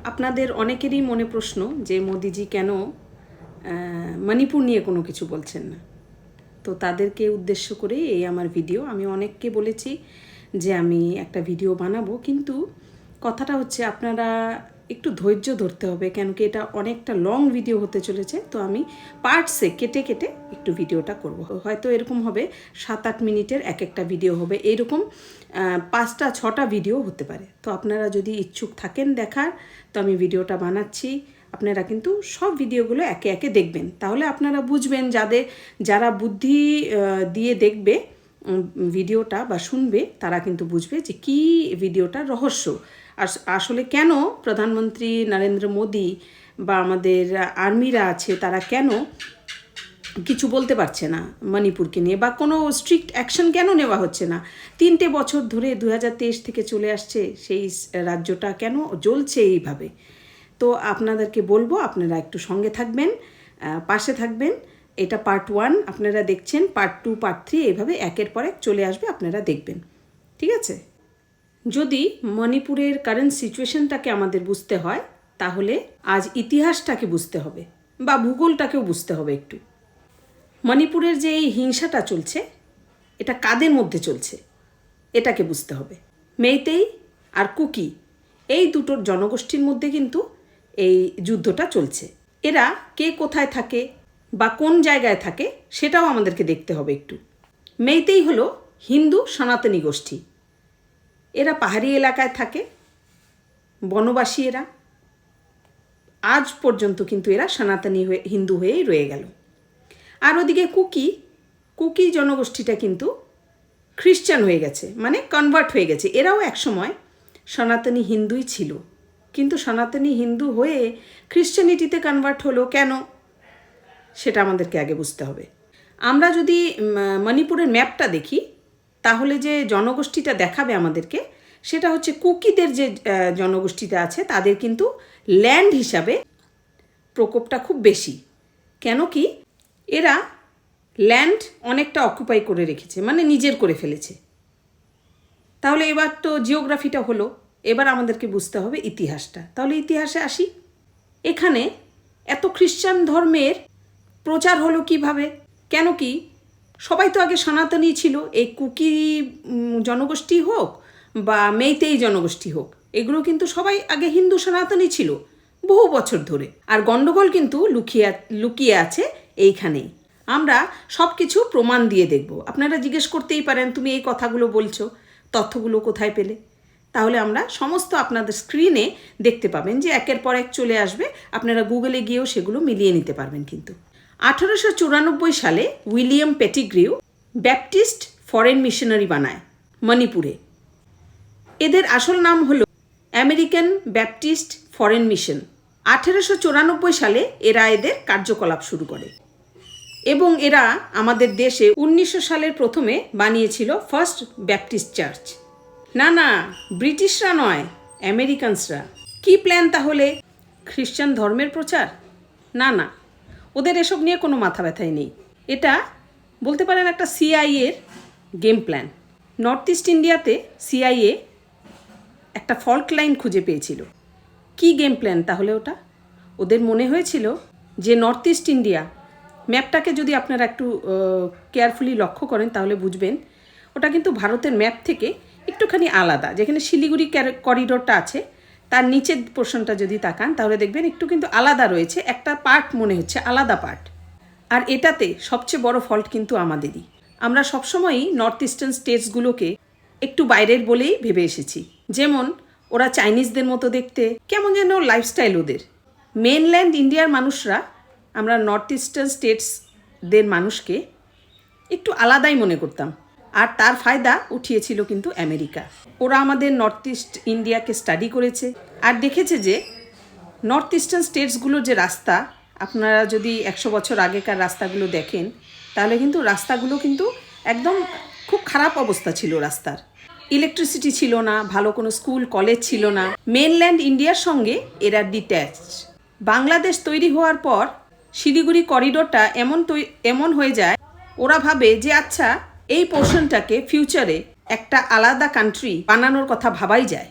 আপনাদের অনেকেরই মনে প্রশ্ন যে মোদিজি কেন মণিপুর নিয়ে কোনো কিছু বলছেন না। তো তাদেরকে উদ্দেশ্য করে এই আমার ভিডিও। আমি অনেককে বলেছি যে আমি একটা ভিডিও বানাবো, কিন্তু কথাটা হচ্ছে আপনারা একটু ধৈর্য ধরতে হবে, কেন কি এটা অনেকটা লং ভিডিও হতে চলেছে। তো আমি পার্টসে কেটে কেটে একটু ভিডিওটা করব। হয়তো এরকম হবে 7-8 মিনিটের এক একটা ভিডিও হবে, এইরকম 5-6টা ভিডিও হতে পারে। তো আপনারা যদি ইচ্ছুক থাকেন দেখার, তো আমি ভিডিওটা বানাচ্ছি। আপনারা কিন্তু সব ভিডিওগুলো একে একে দেখবেন, তাহলে আপনারা বুঝবেন। যারা বুদ্ধি দিয়ে দেখবে ভিডিওটা বা শুনবে, তারা কিন্তু বুঝবে যে কি ভিডিওটার রহস্য। আর আসলে কেন প্রধানমন্ত্রী নরেন্দ্র মোদি বা আমাদের আর্মিরা আছে, তারা কেন কিছু বলতে পারছে না মণিপুরকে নিয়ে, বা কোনো স্ট্রিক্ট অ্যাকশন কেন নেওয়া হচ্ছে না। 3টে বছর ধরে 2023 থেকে চলে আসছে, সেই রাজ্যটা কেন জ্বলছে এইভাবে। তো আপনাদেরকে বলবো, আপনারা একটু সঙ্গে থাকবেন, পাশে থাকবেন। এটা পার্ট 1 আপনারা দেখছেন, পার্ট 2, পার্ট 3 এইভাবে একের পর এক চলে আসবে, আপনারা দেখবেন। ঠিক আছে? যদি মণিপুরের কারেন্ট সিচুয়েশনটাকে আমাদের বুঝতে হয়, তাহলে আজ ইতিহাসটাকে বুঝতে হবে বা ভূগোলটাকেও বুঝতে হবে একটু। মণিপুরের যে এই হিংসাটা চলছে, এটা কাদের মধ্যে চলছে এটাকে বুঝতে হবে। মেইতেই আর কুকি, এই দুটোর জনগোষ্ঠীর মধ্যে কিন্তু এই যুদ্ধটা চলছে। এরা কে কোথায় থাকে বা কোন জায়গায় থাকে সেটাও আমাদেরকে দেখতে হবে একটু। মেইতেই হলো হিন্দু সনাতনী গোষ্ঠী। এরা পাহাড়ি এলাকায় থাকে, বনবাসী এরা। আজ পর্যন্ত কিন্তু এরা সনাতনী হিন্দু হয়েই রয়ে গেল। আর ওদিকে কুকি জনগোষ্ঠীটা কিন্তু খ্রিস্টান হয়ে গেছে, মানে কনভার্ট হয়ে গেছে। এরাও একসময় সনাতনী হিন্দুই ছিল, কিন্তু সনাতনী হিন্দু হয়ে খ্রিশ্চানিটিতে কনভার্ট হলো কেন, সেটা আমাদেরকে আগে বুঝতে হবে। আমরা যদি মণিপুরের ম্যাপটা দেখি, তাহলে যে জনগোষ্ঠীটা দেখাবে আমাদেরকে, সেটা হচ্ছে কুকিদের যে জনগোষ্ঠীটা আছে, তাদের কিন্তু ল্যান্ড হিসাবে প্রকোপটা খুব বেশি। কেন কি, এরা ল্যান্ড অনেকটা অকুপাই করে রেখেছে, মানে নিজের করে ফেলেছে। তাহলে এবার তো জিওগ্রাফিটা হলো, এবার আমাদেরকে বুঝতে হবে ইতিহাসটা। তাহলে ইতিহাসে আসি। এখানে এত খ্রিস্টান ধর্মের প্রচার হলো কিভাবে? কেন কি, সবাই তো আগে সনাতনী ছিল। এই কুকি জনগোষ্ঠী হোক বা মেইতেই জনগোষ্ঠী হোক, এগুলো কিন্তু সবাই আগে হিন্দু সনাতনী ছিল বহু বছর ধরে। আর গণ্ডগোল কিন্তু লুকিয়ে আছে এইখানেই। আমরা সব কিছু প্রমাণ দিয়ে দেখব। আপনারা জিজ্ঞেস করতেই পারেন, তুমি এই কথাগুলো বলছো, তথ্যগুলো কোথায় পেলে? তাহলে আমরা সমস্ত আপনাদের স্ক্রিনে দেখতে পাবেন, যে একের পর এক চলে আসবে। আপনারা গুগলে গিয়েও সেগুলো মিলিয়ে নিতে পারবেন। কিন্তু 1894 সালে উইলিয়াম পেটিগ্রিউ ব্যাপটিস্ট ফরেন মিশনারি বানায় মণিপুরে। এদের আসল নাম হলো আমেরিকান ব্যাপটিস্ট ফরেন মিশন। 1894 সালে এরা এদের কার্যকলাপ শুরু করে, এবং এরা আমাদের দেশে 1900 সালের প্রথমে বানিয়েছিল ফার্স্ট ব্যাপটিস্ট চার্চ। না, ব্রিটিশরা নয়, আমেরিকানসরা। কি প্ল্যান তাহলে? খ্রিস্টান ধর্মের প্রচার? না, ওদের এসব নিয়ে কোনো মাথা ব্যথাই নেই। এটা বলতে পারেন একটা সিআইএর গেম প্ল্যান। নর্থ ইস্ট ইন্ডিয়াতে সিআইএ একটা ফল্ট লাইন খুঁজে পেয়েছিল। কি গেম প্ল্যান তাহলে ওটা? ওদের মনে হয়েছিল যে নর্থ ইস্ট ইন্ডিয়া ম্যাপটাকে যদি আপনারা একটু কেয়ারফুলি লক্ষ্য করেন, তাহলে বুঝবেন ওটা কিন্তু ভারতের ম্যাপ থেকে একটুখানি আলাদা। যেখানে শিলিগুড়ি করিডোরটা আছে, তার নিচের পোর্শনটা যদি তাকান, তাহলে দেখবেন একটু কিন্তু আলাদা রয়েছে, একটা পার্ট মনে হচ্ছে আলাদা পার্ট। আর এটাতে সবচেয়ে বড় ফল্ট কিন্তু আমাদেরই। আমরা সবসময়ই নর্থ ইস্টার্ন স্টেটসগুলোকে একটু বাইরের বলেই ভেবে এসেছি। যেমন ওরা চাইনিজদের মতো দেখতে, কেমন যেন লাইফস্টাইল ওদের। মেনল্যান্ড ইন্ডিয়ার মানুষরা আমরা নর্থ ইস্টার্ন স্টেটসদের মানুষকে একটু আলাদাই মনে করতাম। আর তার ফায়দা উঠিয়েছিল কিন্তু আমেরিকা। ওরা আমাদের নর্থ ইস্ট ইন্ডিয়াকে স্টাডি করেছে আর দেখেছে যে নর্থ ইস্টার্ন স্টেটসগুলোর যে রাস্তা, আপনারা যদি 100 বছর আগেকার রাস্তাগুলো দেখেন, তাহলে কিন্তু রাস্তাগুলো কিন্তু একদম খুব খারাপ অবস্থা ছিল রাস্তার। ইলেকট্রিসিটি ছিল না, ভালো কোনো স্কুল কলেজ ছিল না। মেনল্যান্ড ইন্ডিয়ার সঙ্গে এরা ডিট্যাচড। বাংলাদেশ তৈরি হওয়ার পর শিলিগুড়ি করিডোরটা এমন হয়ে যায়, ওরা ভাবে যে আচ্ছা, এই পোর্শনটাকে ফিউচারে একটা আলাদা কান্ট্রি বানানোর কথা ভাবাই যায়।